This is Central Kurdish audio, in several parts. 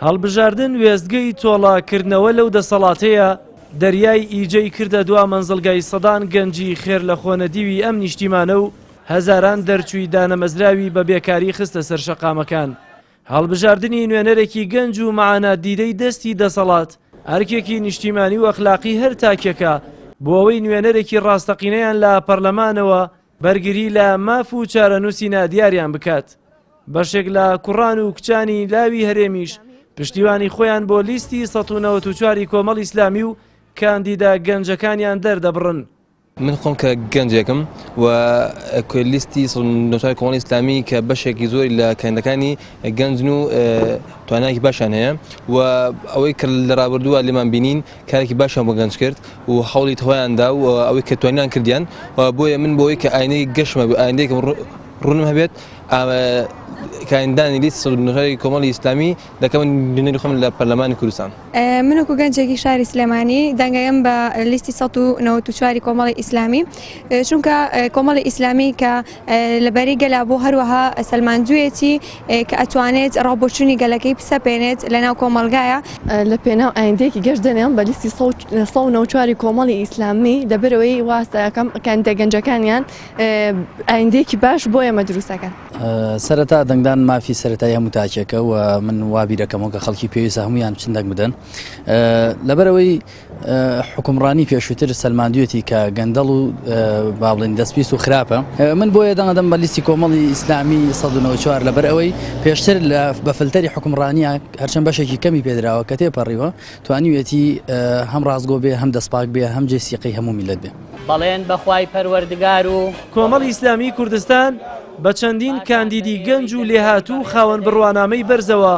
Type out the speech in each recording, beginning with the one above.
هەڵبژاردن وێستگەی تۆڵاکردنەوە لەو دەسەڵاتەیە دەریای ئیجەی کردە دوا مەنزڵگای سەدان گەنجی خێر لە خۆنەدیوی ئەم نیشتیمانە و هەزاران دەرچووی دانەمەزراوی بە بێکاری خستە سەر شەقامەکان. هەڵبژاردننی نوێنەرێکی گەنج و مەعانە دیدەی دەستی دەسەڵات ئەرکێکی نیشتیمانی و ئەخلاقی هەر تاکێکە بۆ ئەوەی نوێنەرێکی ڕاستەقینەیان لە پەرلەمانەوە بەرگری لە ماف و چارەنووسینە دیاریان بکات. بەشێک لە کوڕان و کچانی لاوی هەرێمیش پشتیوانی خۆیان بۆ لیستی ١٩٤ کۆمەڵ ئیسلامی و کاندیدا گەنجەکانیان دەردەبڕن. من خۆم کە گەنجێکم و لیستی ١٩४ کۆمەڵی ئیسلامی کە بەشێکی زۆری لە کاندەکانی گەنجن و توانایەکی باشیان هەیە و ئەوەی کە لە ڕابردووە لێمان بینین کارێکی باشیان بۆ گەنج کرد و هەوڵی تەوایاندا و ئەوەی کە توانیان کردیان بۆیە من بۆی کە ئاینەی گەشمە ئاینەیەکم ڕوونم هەبێت کاندانی لیست ١٩४ کۆمەڵی ئیسلامی دەکەم نوێنەری خۆم لە پەرلەمانی کوردستان. من وەکو گەنجێکی شاری سلێمانی دەنگەیم بە لیستی ١٩٤ کۆمەڵی ئیسلامی چونکە کۆمەڵی ئیسلامی کە لەبەری گەلا بۆ هەروەها سەلماندوویەتی کە ئەتوانێت ڕابۆچوونی گەلەکەی بسەپێنێت لەناو کۆمەلگایە لە پێناو ئایندەیەکی گەشت دەنێم بە لیستی ١٩٤ کۆمەڵی ئیسلامی لەبەرەوەی واستەکەم کاندیدا گەنجەکانیان ئایندەیەکی باش بۆ ئێمە دروستەکەن. سەرەتا دەنگدان مافی سەرەتایی هەموو تاکێکە و من وابیرەکەمەوە کە خەڵکی پێویستە هەمویان بچندەک بدەن لەبەرەوەی حکومڕانی پێشووتر سەلماندوێتی کە گەندەڵ و با بڵێن دەستپیس و خراپە من بۆیە دەنگەدەم بە لیستی کۆمەڵی ئیسلامی ١٩٤ لەبەرەوەی پێشتر بە فلتەری حکومڕانیە هەرچەند بەشێکی کەمی پێدراوە کە تێپەڕیوە توانیوێتی هەم ڕازگۆ بێ هەم دەستپاک بێ هەم جێسیقی هەموو میلەت بێ. بەڵێن بەخوای پەروەردگار و کۆمەڵی ئیسلامی کوردستان بە چەندین کاندیدی گەنج و لێهاتوو خاوەن بڕوانامەی بەرزەوە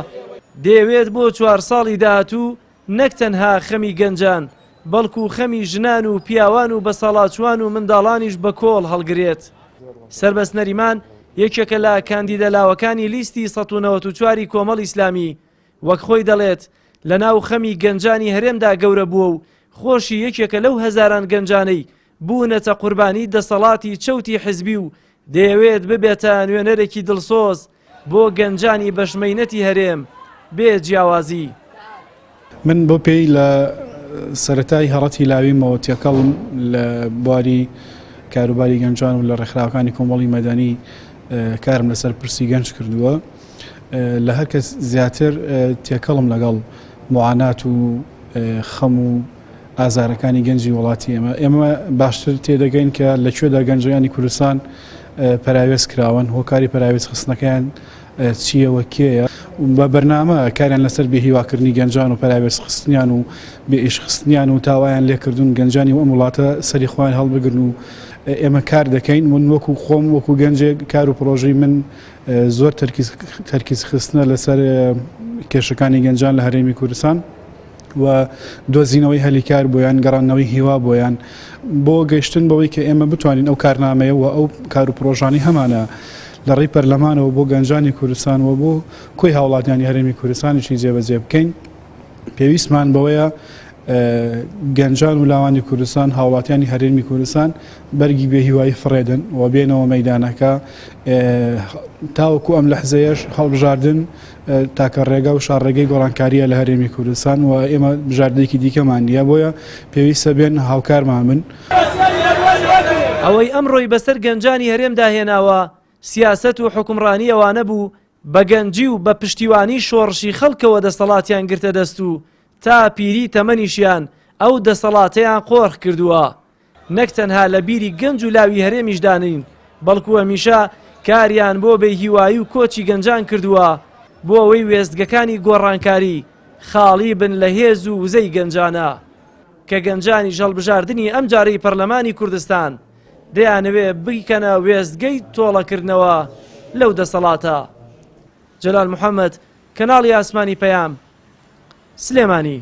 دەیەوێت بۆ 4 ساڵی داهاتوو نەک تەنها خەمی گەنجان بەڵکو خەمی ژنان و پیاوان و بەسەڵاتچوان و منداڵانیش بە کۆڵ هەڵگرێت. سەربەست نەریمان یەکێکە لە کاندیدە لاوەکانی لیستی ١٩٤ کۆمەڵ ئیسلامی وەک خۆی دەڵێت لە ناو خەمی گەنجانی هەرێمدا گەورە بووە و خۆشی یەکێکە لەو هەزاران گەنجانەی بوونەتە قوربانی دەسەڵاتی چەوتی حزبی و دەیەوێت ببێتە نوێنەرێکی دڵسۆز بۆ گەنجانی بەشمەینەتی هەرێم بێ جیاوازی. من بۆ پێی لە سەرەتای هەڕەتی لاویمەوە تێکەڵم لە بواری کاروباری گەنجان و لە ڕێکخراوەکانی کۆمەڵی مەدەنی کارم لەسەر پرسی گەنج کردووە لە هەر کەس زیاتر تێکەڵم لەگەڵ معانات و خەم و ئازارەکانی گەنجی وڵاتی ئێمە باشتر تێدەگەین کە لەکوێدا گەنجەکانی کوردستان پەراوێز کراون هۆکاری پەراوێز خستنەکەیان چیەوە کێیە بە بەرنامە کاریان لەسەر بێهیواکردنی گەنجان و پەراوێز خستنیان و بێ ئیش خستنیان و تاوایان لێکردون گەنجانی ئەم وڵاتە سەری خۆیان هەڵبگرن و ئێمە کار دەکەین من وەکو خۆم وەکو گەنجێک کار و پرۆژەی من زۆر تەرکیز خستنە لەسەر کێشەکانی گەنجان لە هەرێمی کوردستان و دۆزینەوەی هەلیکار بۆیان گەڕانەوەی هیوا بۆیان بۆ گەیشتن بەوەی کە ئێمە بتوانین ئەو کارنامەیە و ئەو کار و پرۆژانی هەمانە لە ڕێی پەرلەمانەوە بۆ گەنجانی کوردستان و بۆ کۆی هاوڵاتیانی هەرێمی کوردستانیشی جێبەجێ بکەین پێویستمان بەوەیە گەنجان و لاوانی کوردستان هاوڵاتیانی هەرێمی کوردستان بەرگی بێهیوایی فڕێدن و بێنەوە مەیدانەکە تاوەکو ئەم لەحزەیەش هەڵبژاردن تاکە ڕێگا و شارڕێگەی گۆڕانکاریە لە هەرێمی کوردستان و ئێمە بژاردەیەکی دیکەمان نییە بۆیە پێویستە بێن هاوکارمان من ئەوەی ئەمڕۆی بەسەر گەنجانی هەرێمدا هێناوە سیاست و حکومڕانی ئەوانە بوو بە گەنجی و بە پشتیوانی شۆڕشی خەڵکەوە دەسەڵاتیان گرتە دەست و تا پیری تەمەنیشیان ئەو دەسەڵاتەیان قۆڕ کردووە نەک تەنها لە بیری گەنج و لاوی هەرێمیشدانین بەڵکو هەمیشە کاریان بۆ بێهیوایی و کۆچی گەنجان کردووە بۆ ئەوەی وێستگەکانی گۆڕانکاری خاڵی بن لە هێز و وزەی گەنجانە کە گەنجانی ژەڵبژاردننی ئەم جارەی پەرلەمانی کوردستان دەیانەوێ بکەنە وێستگەی تۆڵەکردنەوە لەو دەسەڵاتە. جەلال محەممەد کەناڵی ئاسمانی پەیام سلێمانی.